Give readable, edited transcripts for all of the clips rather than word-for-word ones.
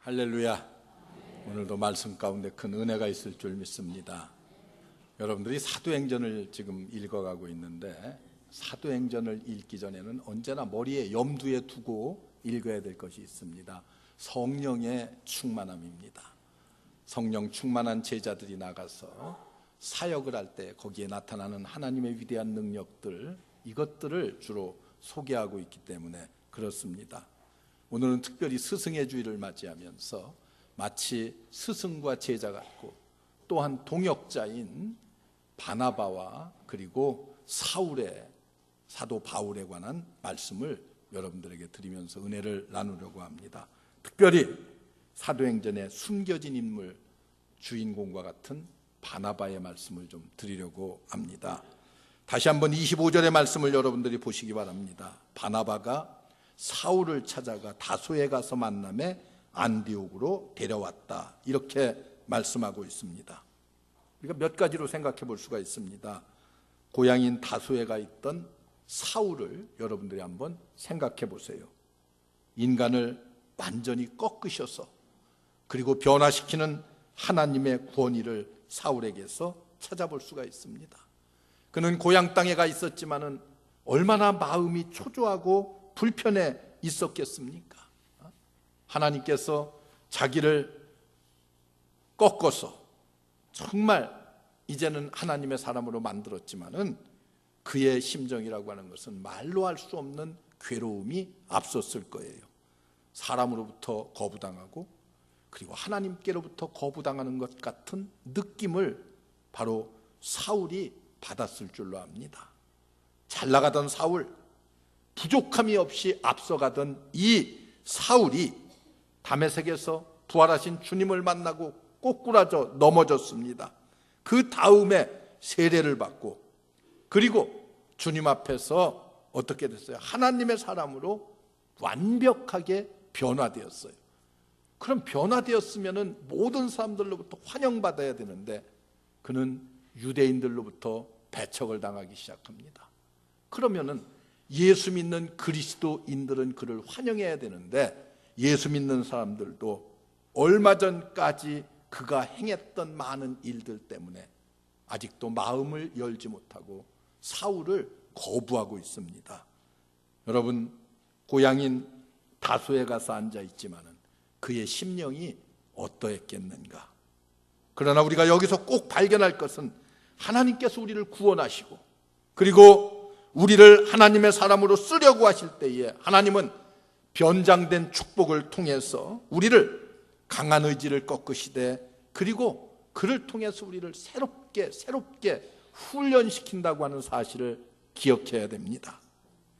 할렐루야. 오늘도 말씀 가운데 큰 은혜가 있을 줄 믿습니다. 여러분들이 사도행전을 지금 읽어가고 있는데, 사도행전을 읽기 전에는 언제나 머리에 염두에 두고 읽어야 될 것이 있습니다. 성령의 충만함입니다. 성령 충만한 제자들이 나가서 사역을 할 때 거기에 나타나는 하나님의 위대한 능력들, 이것들을 주로 소개하고 있기 때문에 그렇습니다. 오늘은 특별히 스승의 주일을 맞이하면서 마치 스승과 제자 같고 또한 동역자인 바나바와 그리고 사울의, 사도 바울에 관한 말씀을 여러분들에게 드리면서 은혜를 나누려고 합니다. 특별히 사도행전의 숨겨진 인물, 주인공과 같은 바나바의 말씀을 좀 드리려고 합니다. 다시 한번 25절의 말씀을 여러분들이 보시기 바랍니다. 바나바가 사울을 찾아가 다소에 가서 만남에 안디옥으로 데려왔다, 이렇게 말씀하고 있습니다. 우리가 몇 가지로 생각해 볼 수가 있습니다. 고향인 다소에 가 있던 사울을 여러분들이 한번 생각해 보세요. 인간을 완전히 꺾으셔서 그리고 변화시키는 하나님의 권위를 사울에게서 찾아볼 수가 있습니다. 그는 고향 땅에 가 있었지만은 얼마나 마음이 초조하고 불편해 있었겠습니까? 하나님께서 자기를 꺾어서 정말 이제는 하나님의 사람으로 만들었지만은 그의 심정이라고 하는 것은 말로 할 수 없는 괴로움이 앞섰을 거예요. 사람으로부터 거부당하고 그리고 하나님께로부터 거부당하는 것 같은 느낌을 바로 사울이 받았을 줄로 압니다. 잘 나가던 사울, 부족함이 없이 앞서가던 이 사울이 다메섹에서 부활하신 주님을 만나고 꼬꾸라져 넘어졌습니다. 그 다음에 세례를 받고 그리고 주님 앞에서 어떻게 됐어요? 하나님의 사람으로 완벽하게 변화되었어요. 그럼 변화되었으면 모든 사람들로부터 환영받아야 되는데 그는 유대인들로부터 배척을 당하기 시작합니다. 그러면은 예수 믿는 그리스도인들은 그를 환영해야 되는데 예수 믿는 사람들도 얼마 전까지 그가 행했던 많은 일들 때문에 아직도 마음을 열지 못하고 사울을 거부하고 있습니다. 여러분, 고향인 다소에 가서 앉아 있지만은 그의 심령이 어떠했겠는가? 그러나 우리가 여기서 꼭 발견할 것은 하나님께서 우리를 구원하시고 그리고 우리를 하나님의 사람으로 쓰려고 하실 때에 하나님은 변장된 축복을 통해서 우리를 강한 의지를 꺾으시되 그리고 그를 통해서 우리를 새롭게 훈련시킨다고 하는 사실을 기억해야 됩니다.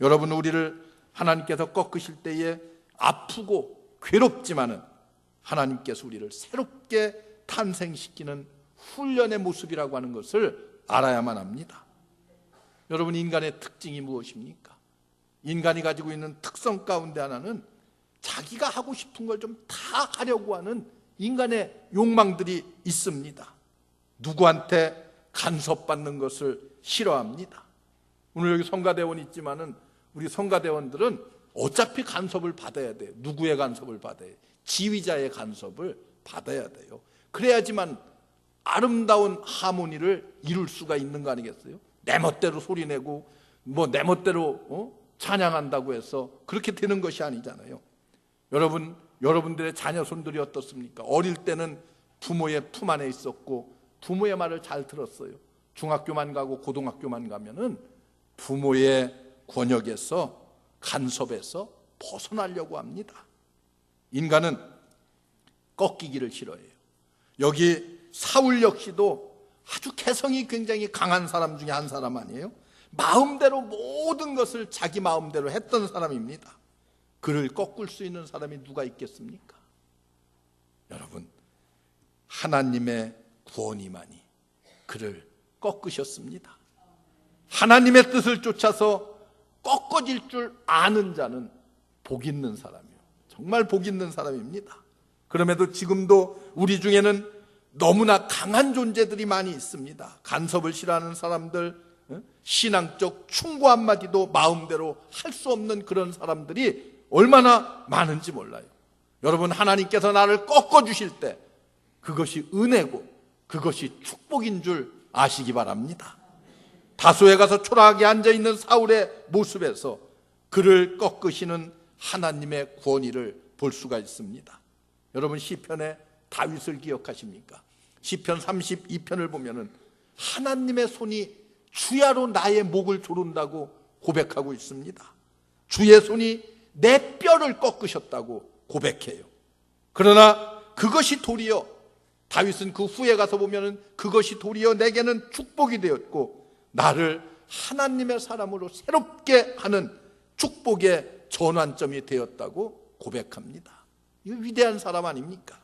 여러분, 우리를 하나님께서 꺾으실 때에 아프고 괴롭지만은 하나님께서 우리를 새롭게 탄생시키는 훈련의 모습이라고 하는 것을 알아야만 합니다. 여러분, 인간의 특징이 무엇입니까? 인간이 가지고 있는 특성 가운데 하나는 자기가 하고 싶은 걸 좀 다 하려고 하는 인간의 욕망들이 있습니다. 누구한테 간섭받는 것을 싫어합니다. 오늘 여기 성가대원 있지만은 우리 성가대원들은 어차피 간섭을 받아야 돼요. 누구의 간섭을 받아야 돼요? 지휘자의 간섭을 받아야 돼요. 그래야지만 아름다운 하모니를 이룰 수가 있는 거 아니겠어요? 내 멋대로 소리내고 뭐 내 멋대로 찬양한다고 해서 그렇게 되는 것이 아니잖아요. 여러분들의 자녀손들이 어떻습니까? 어릴 때는 부모의 품 안에 있었고 부모의 말을 잘 들었어요. 중학교만 가고 고등학교만 가면은 부모의 권역에서 간섭에서 벗어나려고 합니다. 인간은 꺾이기를 싫어해요. 여기 사울 역시도 아주 개성이 굉장히 강한 사람 중에 한 사람 아니에요? 마음대로 모든 것을 자기 마음대로 했던 사람입니다. 그를 꺾을 수 있는 사람이 누가 있겠습니까? 여러분, 하나님의 구원이만이 그를 꺾으셨습니다. 하나님의 뜻을 쫓아서 꺾어질 줄 아는 자는 복 있는 사람이에요. 정말 복 있는 사람입니다. 그럼에도 지금도 우리 중에는 너무나 강한 존재들이 많이 있습니다. 간섭을 싫어하는 사람들, 신앙적 충고 한마디도 마음대로 할 수 없는 그런 사람들이 얼마나 많은지 몰라요. 여러분, 하나님께서 나를 꺾어주실 때 그것이 은혜고 그것이 축복인 줄 아시기 바랍니다. 다소에 가서 초라하게 앉아있는 사울의 모습에서 그를 꺾으시는 하나님의 권위를 볼 수가 있습니다. 여러분, 시편의 다윗을 기억하십니까? 시편 32편을 보면은 하나님의 손이 주야로 나의 목을 조른다고 고백하고 있습니다. 주의 손이 내 뼈를 꺾으셨다고 고백해요. 그러나 그것이 도리어, 다윗은 그 후에 가서 보면은 그것이 도리어 내게는 축복이 되었고 나를 하나님의 사람으로 새롭게 하는 축복의 전환점이 되었다고 고백합니다. 이거 위대한 사람 아닙니까?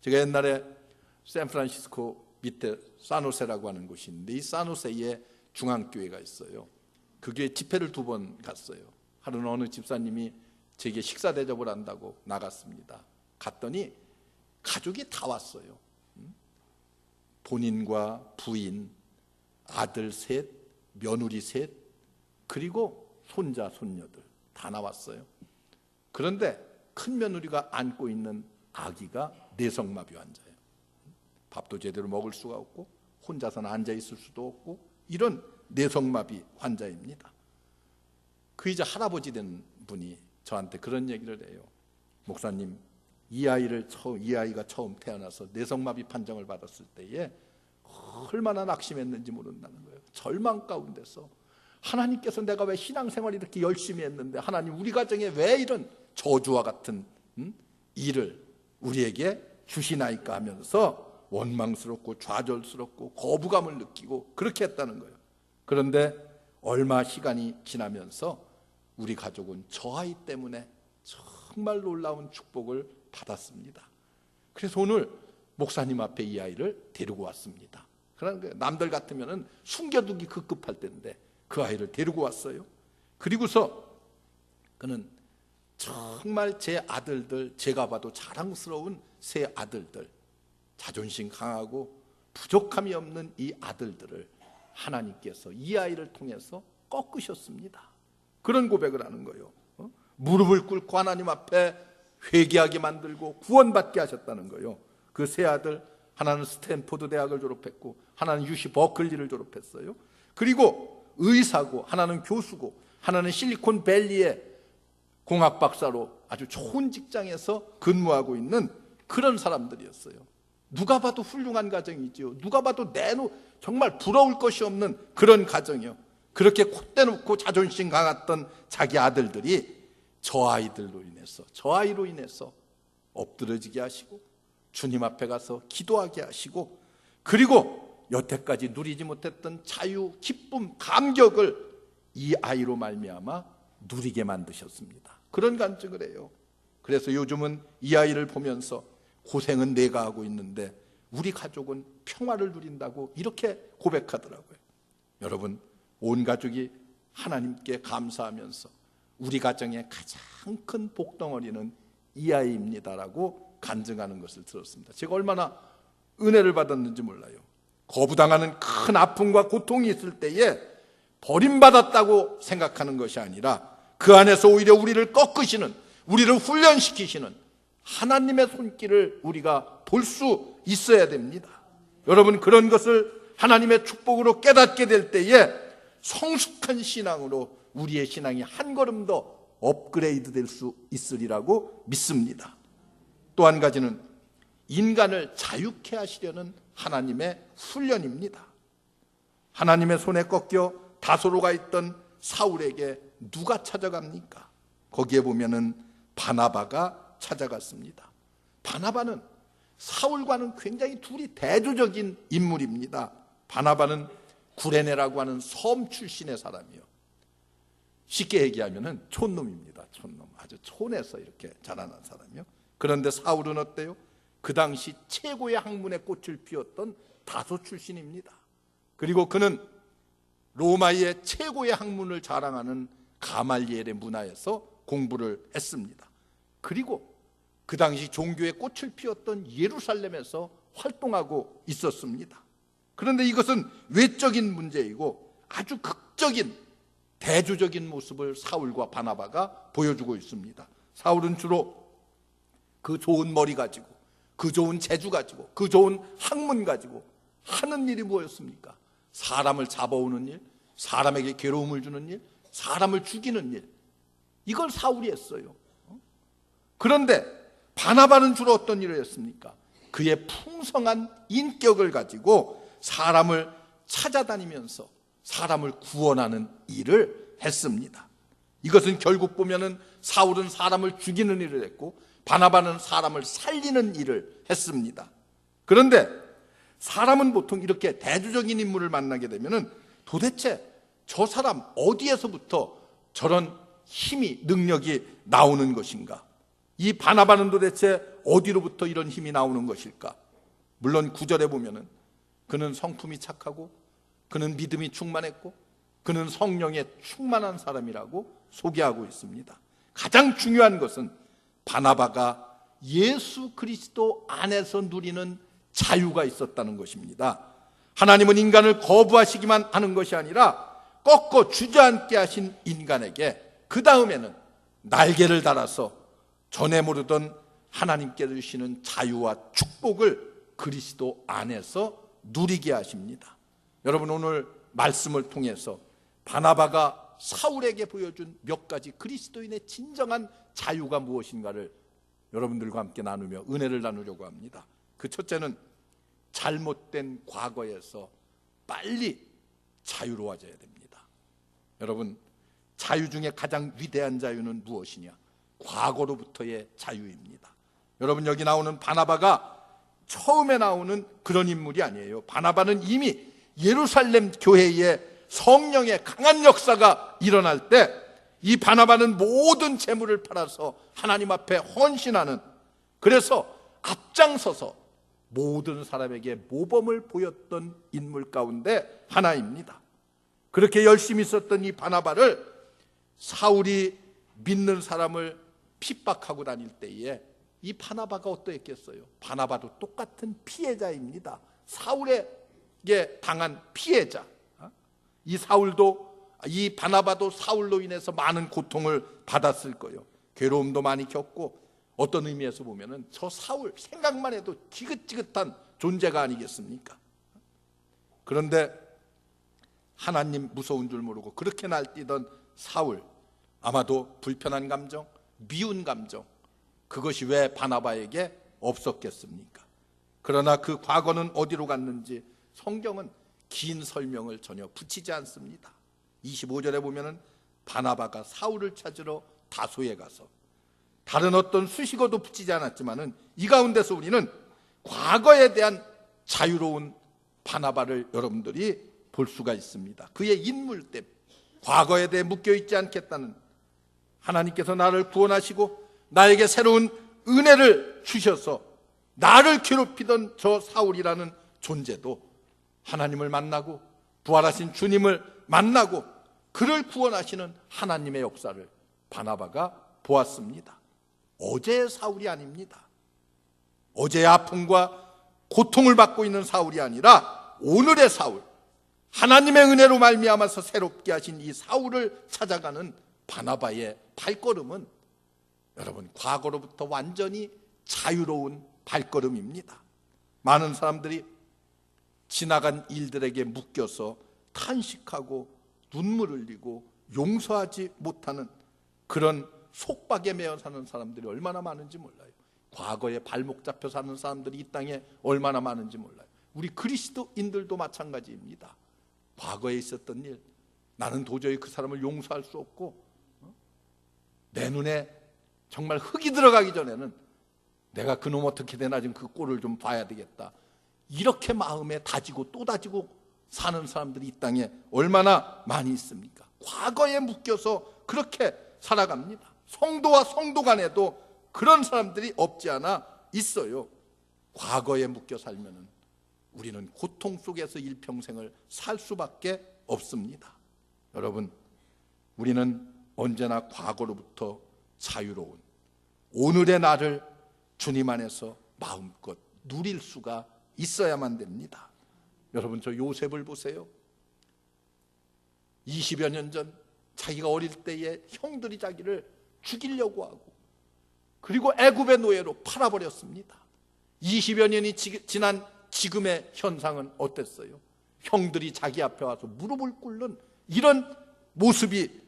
제가 옛날에 샌프란시스코 밑에 산호세라고 하는 곳이 있는데, 이 산호세에 중앙교회가 있어요. 그게 집회를 2번 갔어요. 하루는 어느 집사님이 제게 식사 대접을 한다고 나갔습니다. 갔더니 가족이 다 왔어요. 본인과 부인, 아들 3, 며느리 3, 그리고 손자, 손녀들 다 나왔어요. 그런데 큰 며느리가 안고 있는 아기가 내성마비 환자예요. 밥도 제대로 먹을 수가 없고 혼자서는 앉아 있을 수도 없고 이런 내성마비 환자입니다. 그 이제 할아버지 된 분이 저한테 그런 얘기를 해요. 목사님, 이 아이가 처음 태어나서 내성마비 판정을 받았을 때에 얼마나 낙심했는지 모른다는 거예요. 절망 가운데서 하나님께서 내가 왜 신앙생활을 이렇게 열심히 했는데 하나님, 우리 가정에 왜 이런 저주와 같은 일을 우리에게 주시나이까 하면서 원망스럽고 좌절스럽고 거부감을 느끼고 그렇게 했다는 거예요. 그런데 얼마 시간이 지나면서 우리 가족은 저 아이 때문에 정말 놀라운 축복을 받았습니다. 그래서 오늘 목사님 앞에 이 아이를 데리고 왔습니다. 그러니까 남들 같으면 숨겨두기 급급할 텐데 그 아이를 데리고 왔어요. 그리고서 그는 정말 제 아들들, 제가 봐도 자랑스러운 3 아들들, 자존심 강하고 부족함이 없는 이 아들들을 하나님께서 이 아이를 통해서 꺾으셨습니다. 그런 고백을 하는 거예요. 무릎을 꿇고 하나님 앞에 회개하게 만들고 구원받게 하셨다는 거예요. 그 3 아들, 하나는 스탠포드 대학을 졸업했고 하나는 UC 버클리를 졸업했어요. 그리고 의사고 하나는 교수고 하나는 실리콘밸리의 공학 박사로 아주 좋은 직장에서 근무하고 있는 그런 사람들이었어요. 누가 봐도 훌륭한 가정이죠. 누가 봐도 정말 부러울 것이 없는 그런 가정이요. 그렇게 콧대 놓고 자존심 강했던 자기 아들들이 저 아이로 인해서 엎드러지게 하시고 주님 앞에 가서 기도하게 하시고, 그리고 여태까지 누리지 못했던 자유, 기쁨, 감격을 이 아이로 말미암아 누리게 만드셨습니다. 그런 간증을 해요. 그래서 요즘은 이 아이를 보면서 고생은 내가 하고 있는데 우리 가족은 평화를 누린다고 이렇게 고백하더라고요. 여러분, 온 가족이 하나님께 감사하면서 우리 가정의 가장 큰 복덩어리는 이 아이입니다라고 간증하는 것을 들었습니다. 제가 얼마나 은혜를 받았는지 몰라요. 거부당하는 큰 아픔과 고통이 있을 때에 버림받았다고 생각하는 것이 아니라 그 안에서 오히려 우리를 꺾으시는, 우리를 훈련시키시는 하나님의 손길을 우리가 볼 수 있어야 됩니다. 여러분, 그런 것을 하나님의 축복으로 깨닫게 될 때에 성숙한 신앙으로 우리의 신앙이 한 걸음 더 업그레이드 될 수 있으리라고 믿습니다. 또 한 가지는 인간을 자유케 하시려는 하나님의 훈련입니다. 하나님의 손에 꺾여 다소로 가 있던 사울에게 누가 찾아갑니까? 거기에 보면은 바나바가 찾아갔습니다. 바나바는 사울과는 굉장히 둘이 대조적인 인물입니다. 바나바는 구레네라고 하는 섬 출신의 사람이요. 쉽게 얘기하면은 촌놈입니다. 촌놈. 아주 촌에서 이렇게 자라난 사람이요. 그런데 사울은 어때요? 그 당시 최고의 학문의 꽃을 피웠던 다소 출신입니다. 그리고 그는 로마의 최고의 학문을 자랑하는 가말리엘의 문화에서 공부를 했습니다. 그리고 그 당시 종교의 꽃을 피웠던 예루살렘에서 활동하고 있었습니다. 그런데 이것은 외적인 문제이고 아주 극적인 대조적인 모습을 사울과 바나바가 보여주고 있습니다. 사울은 주로 그 좋은 머리 가지고, 그 좋은 재주 가지고, 그 좋은 학문 가지고 하는 일이 뭐였습니까? 사람을 잡아오는 일, 사람에게 괴로움을 주는 일, 사람을 죽이는 일. 이걸 사울이 했어요. 그런데 바나바는 주로 어떤 일을 했습니까? 그의 풍성한 인격을 가지고 사람을 찾아다니면서 사람을 구원하는 일을 했습니다. 이것은 결국 보면은 사울은 사람을 죽이는 일을 했고 바나바는 사람을 살리는 일을 했습니다. 그런데 사람은 보통 이렇게 대조적인 인물을 만나게 되면은 도대체 저 사람 어디에서부터 저런 힘이, 능력이 나오는 것인가? 이 바나바는 도대체 어디로부터 이런 힘이 나오는 것일까? 물론 9절에 보면은 그는 성품이 착하고 그는 믿음이 충만했고 그는 성령에 충만한 사람이라고 소개하고 있습니다. 가장 중요한 것은 바나바가 예수 그리스도 안에서 누리는 자유가 있었다는 것입니다. 하나님은 인간을 거부하시기만 하는 것이 아니라 꺾어 주저앉게 하신 인간에게 그 다음에는 날개를 달아서 전에 모르던 하나님께 주시는 자유와 축복을 그리스도 안에서 누리게 하십니다. 여러분, 오늘 말씀을 통해서 바나바가 사울에게 보여준 몇 가지 그리스도인의 진정한 자유가 무엇인가를 여러분들과 함께 나누며 은혜를 나누려고 합니다. 그 첫째는 잘못된 과거에서 빨리 자유로워져야 됩니다. 여러분, 자유 중에 가장 위대한 자유는 무엇이냐? 과거로부터의 자유입니다. 여러분, 여기 나오는 바나바가 처음에 나오는 그런 인물이 아니에요. 바나바는 이미 예루살렘 교회에 성령의 강한 역사가 일어날 때 이 바나바는 모든 재물을 팔아서 하나님 앞에 헌신하는, 그래서 앞장서서 모든 사람에게 모범을 보였던 인물 가운데 하나입니다. 그렇게 열심히 썼던 이 바나바를 사울이 믿는 사람을 핍박하고 다닐 때에 이 바나바가 어떠했겠어요? 바나바도 똑같은 피해자입니다. 사울에게 당한 피해자. 이 사울도, 이 바나바도 사울로 인해서 많은 고통을 받았을 거예요. 괴로움도 많이 겪고, 어떤 의미에서 보면은 저 사울 생각만 해도 지긋지긋한 존재가 아니겠습니까? 그런데 하나님 무서운 줄 모르고 그렇게 날뛰던 사울, 아마도 불편한 감정, 미운 감정, 그것이 왜 바나바에게 없었겠습니까? 그러나 그 과거는 어디로 갔는지 성경은 긴 설명을 전혀 붙이지 않습니다. 25절에 보면은 바나바가 사울을 찾으러 다소에 가서, 다른 어떤 수식어도 붙이지 않았지만은 이 가운데서 우리는 과거에 대한 자유로운 바나바를 여러분들이 볼 수가 있습니다. 그의 인물 때문에 과거에 대해 묶여있지 않겠다는, 하나님께서 나를 구원하시고 나에게 새로운 은혜를 주셔서 나를 괴롭히던 저 사울이라는 존재도 하나님을 만나고 부활하신 주님을 만나고 그를 구원하시는 하나님의 역사를 바나바가 보았습니다. 어제의 사울이 아닙니다. 어제의 아픔과 고통을 받고 있는 사울이 아니라 오늘의 사울, 하나님의 은혜로 말미암아서 새롭게 하신 이 사울을 찾아가는 바나바의 발걸음은 여러분, 과거로부터 완전히 자유로운 발걸음입니다. 많은 사람들이 지나간 일들에게 묶여서 탄식하고 눈물 흘리고 용서하지 못하는 그런 속박에 매여 사는 사람들이 얼마나 많은지 몰라요. 과거에 발목 잡혀 사는 사람들이 이 땅에 얼마나 많은지 몰라요. 우리 그리스도인들도 마찬가지입니다. 과거에 있었던 일, 나는 도저히 그 사람을 용서할 수 없고 내 눈에 정말 흙이 들어가기 전에는 내가 그놈 어떻게 되나 좀 그 꼴을 좀 봐야 되겠다, 이렇게 마음에 다지고 또 다지고 사는 사람들이 이 땅에 얼마나 많이 있습니까? 과거에 묶여서 그렇게 살아갑니다. 성도와 성도 간에도 그런 사람들이 없지 않아 있어요. 과거에 묶여 살면은 우리는 고통 속에서 일평생을 살 수밖에 없습니다. 여러분, 우리는 언제나 과거로부터 자유로운 오늘의 나를 주님 안에서 마음껏 누릴 수가 있어야만 됩니다. 여러분, 저 요셉을 보세요. 20여 년 전 자기가 어릴 때에 형들이 자기를 죽이려고 하고 그리고 애굽의 노예로 팔아버렸습니다. 20여 년이 지난 지금의 현상은 어땠어요? 형들이 자기 앞에 와서 무릎을 꿇는 이런 모습이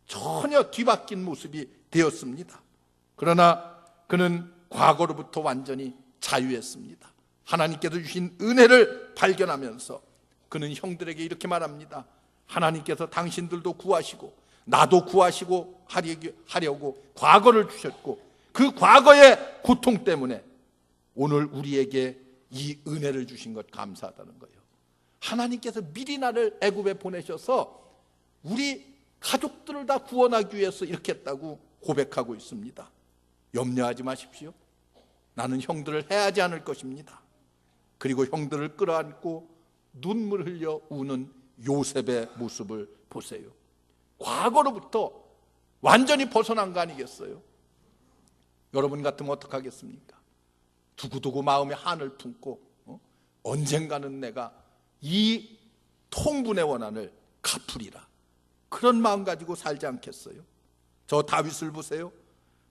전혀 뒤바뀐 모습이 되었습니다. 그러나 그는 과거로부터 완전히 자유했습니다. 하나님께서 주신 은혜를 발견하면서 그는 형들에게 이렇게 말합니다. 하나님께서 당신들도 구하시고 나도 구하시고 하려고 과거를 주셨고 그 과거의 고통 때문에 오늘 우리에게 이 은혜를 주신 것 감사하다는 거예요. 하나님께서 미리 나를 애굽에 보내셔서 우리 가족들을 다 구원하기 위해서 이렇게 했다고 고백하고 있습니다. 염려하지 마십시오. 나는 형들을 해하지 않을 것입니다. 그리고 형들을 끌어안고 눈물 흘려 우는 요셉의 모습을 보세요. 과거로부터 완전히 벗어난 거 아니겠어요? 여러분 같으면 어떡하겠습니까? 두고두고 마음에 한을 품고 언젠가는 내가 이 통분의 원한을 갚으리라, 그런 마음 가지고 살지 않겠어요? 저 다윗을 보세요.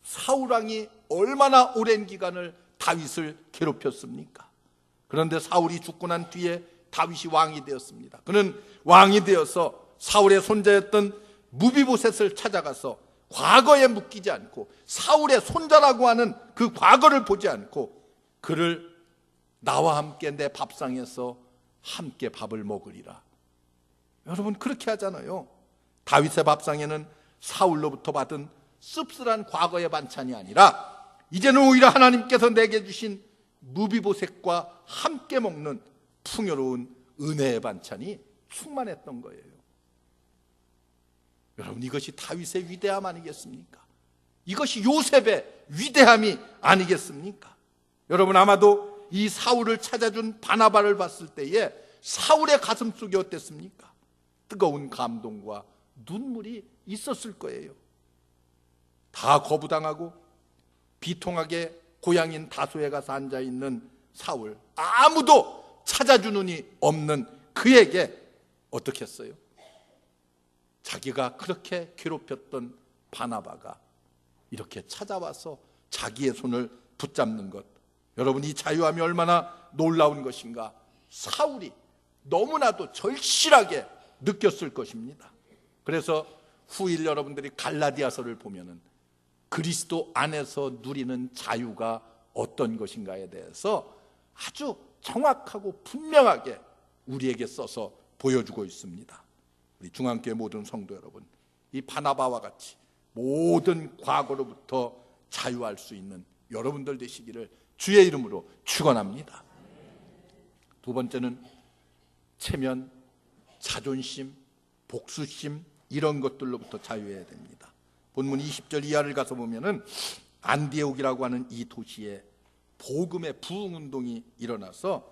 사울왕이 얼마나 오랜 기간을 다윗을 괴롭혔습니까? 그런데 사울이 죽고 난 뒤에 다윗이 왕이 되었습니다. 그는 왕이 되어서 사울의 손자였던 무비보셋을 찾아가서 과거에 묶이지 않고 사울의 손자라고 하는 그 과거를 보지 않고 그를 나와 함께 내 밥상에서 함께 밥을 먹으리라. 여러분 그렇게 하잖아요. 다윗의 밥상에는 사울로부터 받은 씁쓸한 과거의 반찬이 아니라 이제는 오히려 하나님께서 내게 주신 무비보셋과 함께 먹는 풍요로운 은혜의 반찬이 충만했던 거예요. 여러분 이것이 다윗의 위대함 아니겠습니까? 이것이 요셉의 위대함이 아니겠습니까? 여러분 아마도 이 사울을 찾아준 바나바를 봤을 때에 사울의 가슴 속이 어땠습니까? 뜨거운 감동과 눈물이 있었을 거예요. 다 거부당하고 비통하게 고향인 다소에 가서 앉아있는 사울, 아무도 찾아주는 이 없는 그에게 어떻게 했어요? 자기가 그렇게 괴롭혔던 바나바가 이렇게 찾아와서 자기의 손을 붙잡는 것, 여러분 이 자유함이 얼마나 놀라운 것인가. 사울이 너무나도 절실하게 느꼈을 것입니다. 그래서 후일 여러분들이 갈라디아서를 보면은 그리스도 안에서 누리는 자유가 어떤 것인가에 대해서 아주 정확하고 분명하게 우리에게 써서 보여주고 있습니다. 우리 중앙교회 모든 성도 여러분, 이 바나바와 같이 모든 과거로부터 자유할 수 있는 여러분들 되시기를 주의 이름으로 축원합니다. 두 번째는 체면, 자존심, 복수심 이런 것들로부터 자유해야 됩니다. 본문 20절 이하를 가서 보면은 안디옥이라고 하는 이 도시에 복음의 부흥운동이 일어나서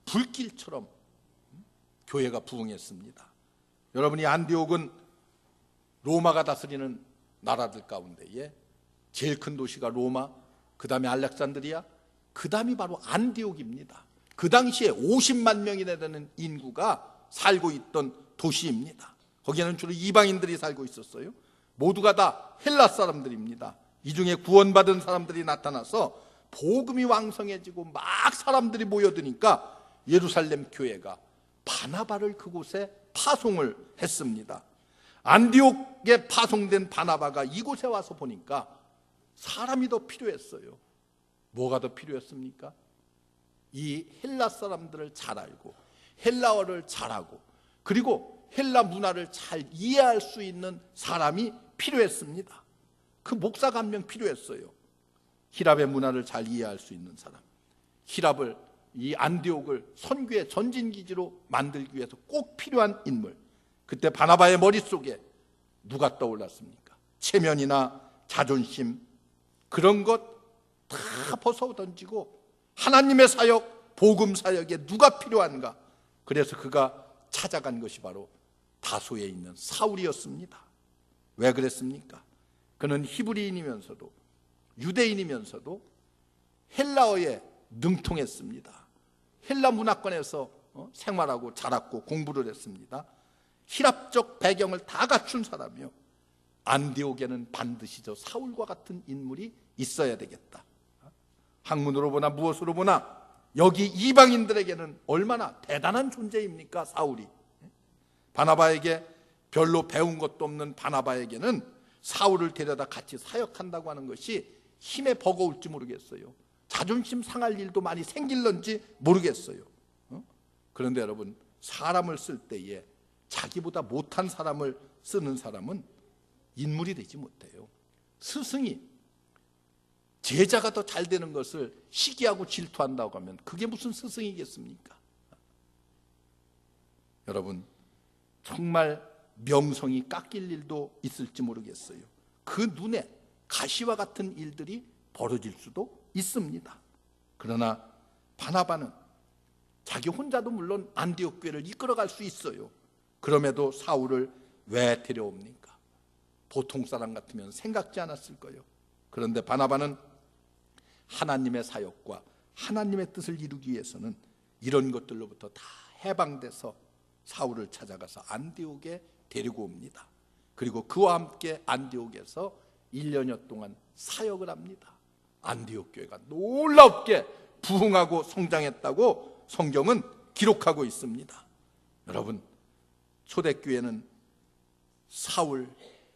불길처럼 교회가 부흥했습니다. 여러분이 안디옥은 로마가 다스리는 나라들 가운데에 제일 큰 도시가 로마, 그 다음에 알렉산드리아, 그 다음이 바로 안디옥입니다. 그 당시에 50만 명이나 되는 인구가 살고 있던 도시입니다. 거기에는 주로 이방인들이 살고 있었어요. 모두가 다 헬라 사람들입니다. 이 중에 구원받은 사람들이 나타나서 복음이 왕성해지고 막 사람들이 모여드니까 예루살렘 교회가 바나바를 그곳에 파송을 했습니다. 안디옥에 파송된 바나바가 이곳에 와서 보니까 사람이 더 필요했어요. 뭐가 더 필요했습니까? 이 헬라 사람들을 잘 알고 헬라어를 잘하고 그리고 헬라 문화를 잘 이해할 수 있는 사람이 필요했습니다. 그 목사가 한 명 필요했어요. 히랍의 문화를 잘 이해할 수 있는 사람. 히랍을, 이 안디옥을 선교의 전진기지로 만들기 위해서 꼭 필요한 인물. 그때 바나바의 머릿속에 누가 떠올랐습니까? 체면이나 자존심 그런 것 다 벗어 던지고 하나님의 사역, 복음 사역에 누가 필요한가? 그래서 그가 찾아간 것이 바로 다소에 있는 사울이었습니다. 왜 그랬습니까? 그는 히브리인이면서도 유대인이면서도 헬라어에 능통했습니다. 헬라 문화권에서 생활하고 자랐고 공부를 했습니다. 히랍적 배경을 다 갖춘 사람이요. 안디옥에는 반드시 저 사울과 같은 인물이 있어야 되겠다. 학문으로 보나 무엇으로 보나 여기 이방인들에게는 얼마나 대단한 존재입니까, 사울이. 바나바에게 별로 배운 것도 없는 바나바에게는 사울을 데려다 같이 사역한다고 하는 것이 힘에 버거울지 모르겠어요. 자존심 상할 일도 많이 생길런지 모르겠어요. 그런데 여러분, 사람을 쓸 때에 자기보다 못한 사람을 쓰는 사람은 인물이 되지 못해요. 스승이 제자가 더 잘 되는 것을 시기하고 질투한다고 하면 그게 무슨 스승이겠습니까? 여러분, 정말 명성이 깎일 일도 있을지 모르겠어요. 그 눈에 가시와 같은 일들이 벌어질 수도 있습니다. 그러나 바나바는 자기 혼자도 물론 안디옥 교회를 이끌어갈 수 있어요. 그럼에도 사울을 왜 데려옵니까? 보통 사람 같으면 생각지 않았을 거예요. 그런데 바나바는 하나님의 사역과 하나님의 뜻을 이루기 위해서는 이런 것들로부터 다 해방돼서 사울을 찾아가서 안디옥에 데리고 옵니다. 그리고 그와 함께 안디옥에서 1년여 동안 사역을 합니다. 안디옥 교회가 놀랍게 부흥하고 성장했다고 성경은 기록하고 있습니다. 여러분, 초대교회는 사울,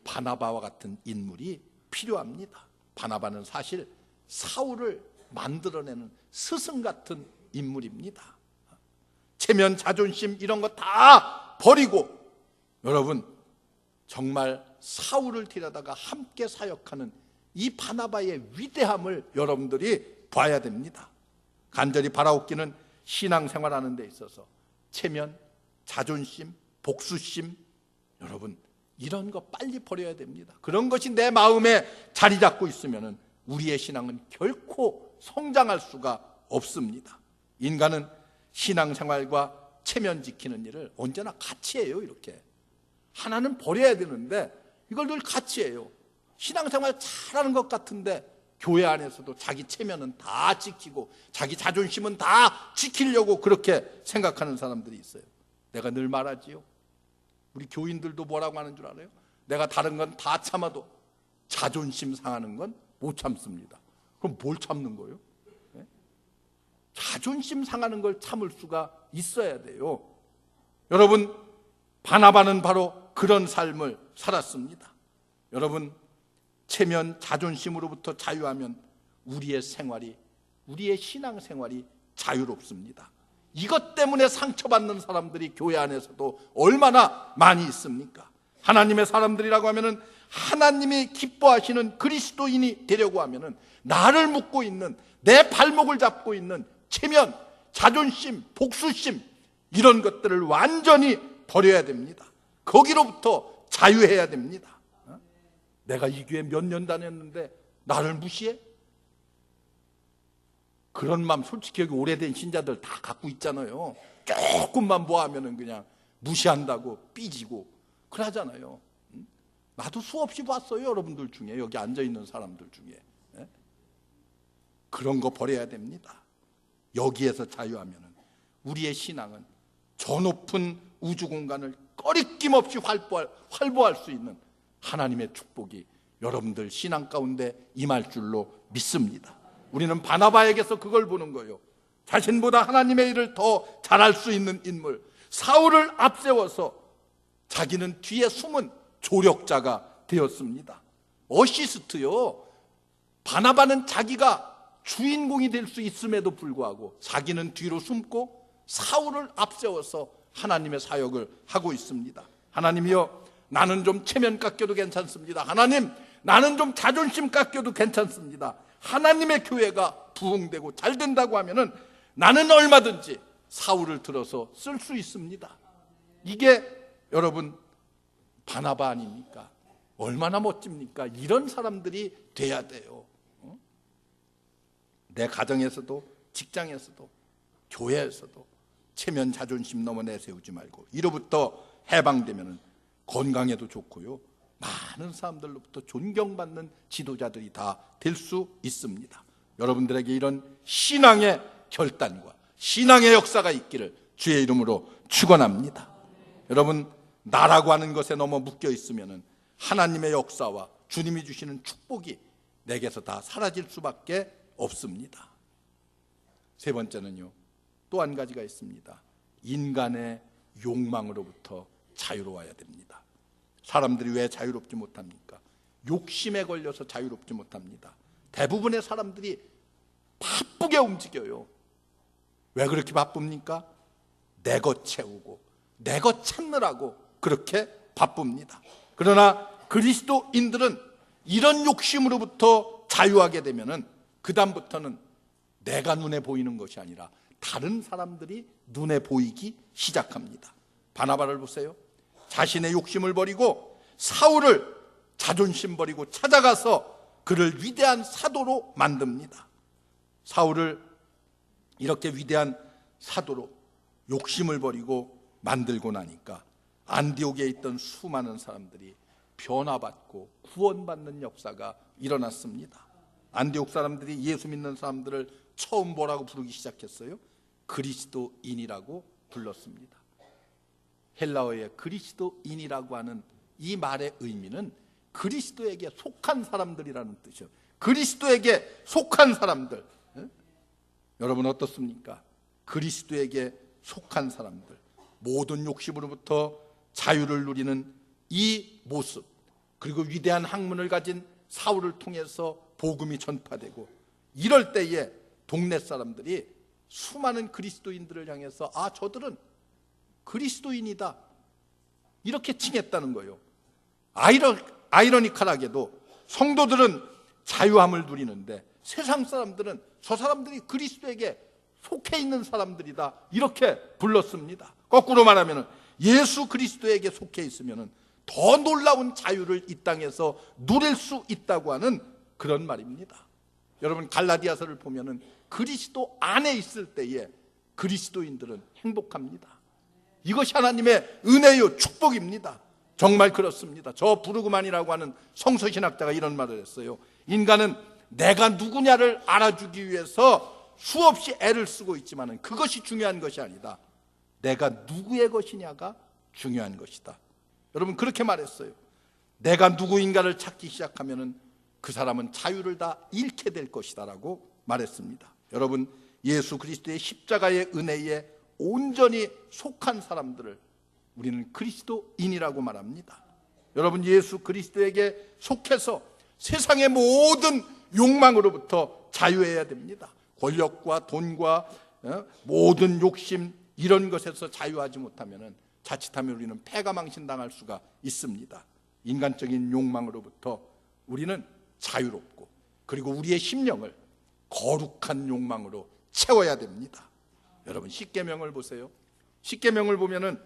바나바와 같은 인물이 필요합니다. 바나바는 사실 사울을 만들어내는 스승 같은 인물입니다. 체면, 자존심 이런 거 다 버리고 여러분, 정말 사울을 데려다가 함께 사역하는 이 바나바의 위대함을 여러분들이 봐야 됩니다. 간절히 바라옵기는 신앙생활하는 데 있어서 체면, 자존심, 복수심, 여러분 이런 거 빨리 버려야 됩니다. 그런 것이 내 마음에 자리 잡고 있으면 우리의 신앙은 결코 성장할 수가 없습니다. 인간은 신앙생활과 체면 지키는 일을 언제나 같이 해요. 이렇게 하나는 버려야 되는데 이걸 늘 같이 해요. 신앙생활 잘하는 것 같은데 교회 안에서도 자기 체면은 다 지키고 자기 자존심은 다 지키려고 그렇게 생각하는 사람들이 있어요. 내가 늘 말하지요. 우리 교인들도 뭐라고 하는 줄 알아요? 내가 다른 건 다 참아도 자존심 상하는 건 못 참습니다. 그럼 뭘 참는 거예요? 네? 자존심 상하는 걸 참을 수가 있어야 돼요. 여러분, 바나바는 바로 그런 삶을 살았습니다. 여러분, 체면, 자존심으로부터 자유하면 우리의 생활이, 우리의 신앙생활이 자유롭습니다. 이것 때문에 상처받는 사람들이 교회 안에서도 얼마나 많이 있습니까? 하나님의 사람들이라고 하면은 하나님이 기뻐하시는 그리스도인이 되려고 하면은 나를 묶고 있는, 내 발목을 잡고 있는 체면, 자존심, 복수심 이런 것들을 완전히 버려야 됩니다. 거기로부터 자유해야 됩니다. 내가 이 교회 몇 년 다녔는데 나를 무시해? 그런 마음 솔직히 여기 오래된 신자들 다 갖고 있잖아요. 조금만 뭐 하면은 그냥 무시한다고 삐지고 그러잖아요. 나도 수없이 봤어요. 여러분들 중에, 여기 앉아있는 사람들 중에. 그런 거 버려야 됩니다. 여기에서 자유하면은 우리의 신앙은 저 높은 우주 공간을 꺼리낌 없이 활보할 수 있는 하나님의 축복이 여러분들 신앙 가운데 임할 줄로 믿습니다. 우리는 바나바에게서 그걸 보는 거예요. 자신보다 하나님의 일을 더 잘할 수 있는 인물, 사울을 앞세워서 자기는 뒤에 숨은 조력자가 되었습니다. 어시스트요. 바나바는 자기가 주인공이 될 수 있음에도 불구하고 자기는 뒤로 숨고 사울을 앞세워서 하나님의 사역을 하고 있습니다. 하나님이여, 나는 좀 체면 깎여도 괜찮습니다. 하나님, 나는 좀 자존심 깎여도 괜찮습니다. 하나님의 교회가 부흥되고 잘 된다고 하면은 나는 얼마든지 사울을 들어서 쓸 수 있습니다. 이게 여러분 바나바 아닙니까? 얼마나 멋집니까? 이런 사람들이 돼야 돼요. 내 가정에서도, 직장에서도, 교회에서도 체면, 자존심 너무 내세우지 말고 이로부터 해방되면 건강에도 좋고요, 많은 사람들로부터 존경받는 지도자들이 다 될 수 있습니다. 여러분들에게 이런 신앙의 결단과 신앙의 역사가 있기를 주의 이름으로 축원합니다. 여러분, 나라고 하는 것에 너무 묶여 있으면 하나님의 역사와 주님이 주시는 축복이 내게서 다 사라질 수밖에 없습니다. 세 번째는요, 또 한 가지가 있습니다. 인간의 욕망으로부터 자유로워야 됩니다. 사람들이 왜 자유롭지 못합니까? 욕심에 걸려서 자유롭지 못합니다. 대부분의 사람들이 바쁘게 움직여요. 왜 그렇게 바쁩니까? 내 것 채우고 내 것 찾느라고 그렇게 바쁩니다. 그러나 그리스도인들은 이런 욕심으로부터 자유하게 되면은 그다음부터는 내가 눈에 보이는 것이 아니라 다른 사람들이 눈에 보이기 시작합니다. 바나바를 보세요. 자신의 욕심을 버리고 사울을 자존심 버리고 찾아가서 그를 위대한 사도로 만듭니다. 사울을 이렇게 위대한 사도로 욕심을 버리고 만들고 나니까 안디옥에 있던 수많은 사람들이 변화받고 구원받는 역사가 일어났습니다. 안디옥 사람들이 예수 믿는 사람들을 처음 뭐라고 부르기 시작했어요? 그리스도인이라고 불렀습니다. 헬라어의 그리스도인이라고 하는 이 말의 의미는 그리스도에게 속한 사람들이라는 뜻이에요. 그리스도에게 속한 사람들. 여러분 어떻습니까? 그리스도에게 속한 사람들, 모든 욕심으로부터 자유를 누리는 이 모습, 그리고 위대한 학문을 가진 사울을 통해서 복음이 전파되고, 이럴 때에 동네 사람들이 수많은 그리스도인들을 향해서 아, 저들은 그리스도인이다 이렇게 칭했다는 거예요. 아이러니컬하게도 성도들은 자유함을 누리는데 세상 사람들은 저 사람들이 그리스도에게 속해 있는 사람들이다 이렇게 불렀습니다. 거꾸로 말하면 예수 그리스도에게 속해 있으면 더 놀라운 자유를 이 땅에서 누릴 수 있다고 하는 그런 말입니다. 여러분 갈라디아서를 보면 그리스도 안에 있을 때에 그리스도인들은 행복합니다. 이것이 하나님의 은혜요 축복입니다. 정말 그렇습니다. 저 부르그만이라고 하는 성서신학자가 이런 말을 했어요. 인간은 내가 누구냐를 알아주기 위해서 수없이 애를 쓰고 있지만 그것이 중요한 것이 아니다. 내가 누구의 것이냐가 중요한 것이다. 여러분 그렇게 말했어요. 내가 누구인가를 찾기 시작하면 그 사람은 자유를 다 잃게 될 것이다 라고 말했습니다. 여러분 예수 그리스도의 십자가의 은혜에 온전히 속한 사람들을 우리는 그리스도인이라고 말합니다. 여러분 예수 그리스도에게 속해서 세상의 모든 욕망으로부터 자유해야 됩니다. 권력과 돈과 모든 욕심 이런 것에서 자유하지 못하면 자칫하면 우리는 패가망신당할 수가 있습니다. 인간적인 욕망으로부터 우리는 자유롭고 그리고 우리의 심령을 거룩한 욕망으로 채워야 됩니다. 여러분 십계명을 보세요. 십계명을 보면은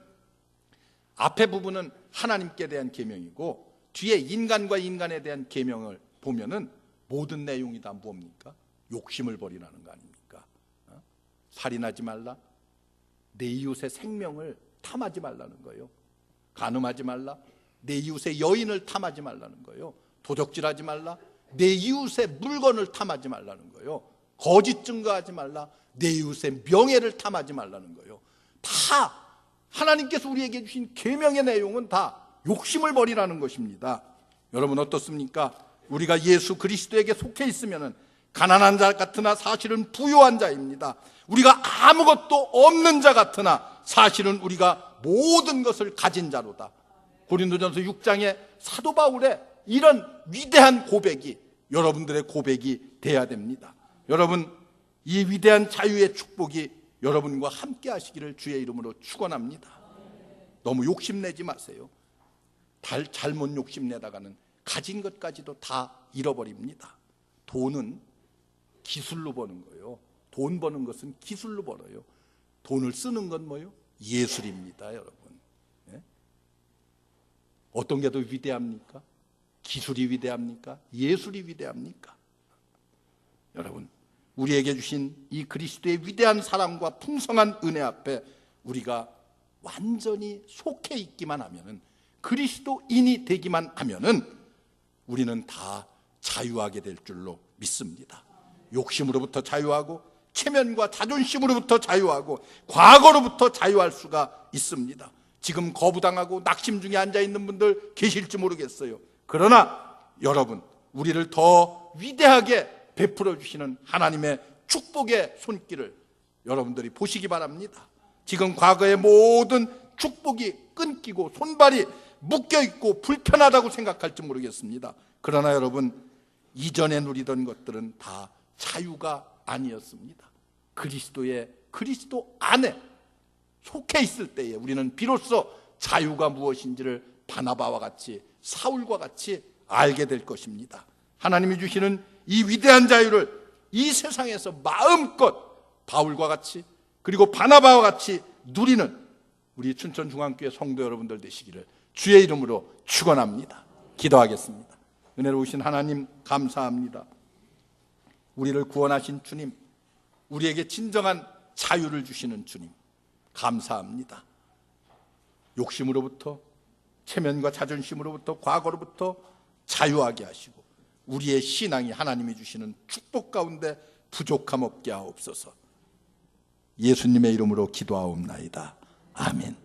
앞에 부분은 하나님께 대한 계명이고 뒤에 인간과 인간에 대한 계명을 보면은 모든 내용이 다 뭡니까? 욕심을 버리라는 거 아닙니까? 살인하지 말라, 내 이웃의 생명을 탐하지 말라는 거예요. 간음하지 말라, 내 이웃의 여인을 탐하지 말라는 거예요. 도적질하지 말라, 내 이웃의 물건을 탐하지 말라는 거예요. 거짓 증거하지 말라, 내 이웃의 명예를 탐하지 말라는 거예요. 다 하나님께서 우리에게 주신 계명의 내용은 다 욕심을 버리라는 것입니다. 여러분 어떻습니까? 우리가 예수 그리스도에게 속해 있으면 가난한 자 같으나 사실은 부유한 자입니다. 우리가 아무것도 없는 자 같으나 사실은 우리가 모든 것을 가진 자로다. 고린도전서 6장에 사도 바울의 이런 위대한 고백이 여러분들의 고백이 돼야 됩니다. 여러분 이 위대한 자유의 축복이 여러분과 함께 하시기를 주의 이름으로 축원합니다. 너무 욕심내지 마세요. 잘못 욕심내다가는 가진 것까지도 다 잃어버립니다. 돈은 기술로 버는 거예요. 돈 버는 것은 기술로 벌어요. 돈을 쓰는 건 뭐예요? 예술입니다, 여러분. 예? 어떤 게 더 위대합니까? 기술이 위대합니까? 예술이 위대합니까? 여러분, 우리에게 주신 이 그리스도의 위대한 사랑과 풍성한 은혜 앞에 우리가 완전히 속해 있기만 하면은, 그리스도인이 되기만 하면은 우리는 다 자유하게 될 줄로 믿습니다. 욕심으로부터 자유하고 체면과 자존심으로부터 자유하고 과거로부터 자유할 수가 있습니다. 지금 거부당하고 낙심 중에 앉아있는 분들 계실지 모르겠어요. 그러나 여러분, 우리를 더 위대하게 베풀어 주시는 하나님의 축복의 손길을 여러분들이 보시기 바랍니다. 지금 과거의 모든 축복이 끊기고 손발이 묶여있고 불편하다고 생각할지 모르겠습니다. 그러나 여러분, 이전에 누리던 것들은 다 자유가 아니었습니다. 그리스도 안에 속해 있을 때에 우리는 비로소 자유가 무엇인지를 바나바와 같이, 사울과 같이 알게 될 것입니다. 하나님이 주시는 이 위대한 자유를 이 세상에서 마음껏 바울과 같이, 그리고 바나바와 같이 누리는 우리 춘천중앙교회 성도 여러분들 되시기를 주의 이름으로 축원합니다. 기도하겠습니다. 은혜로우신 하나님, 감사합니다. 우리를 구원하신 주님, 우리에게 진정한 자유를 주시는 주님, 감사합니다. 욕심으로부터, 체면과 자존심으로부터, 과거로부터 자유하게 하시고 우리의 신앙이 하나님이 주시는 축복 가운데 부족함 없게 하옵소서. 예수님의 이름으로 기도하옵나이다. 아멘.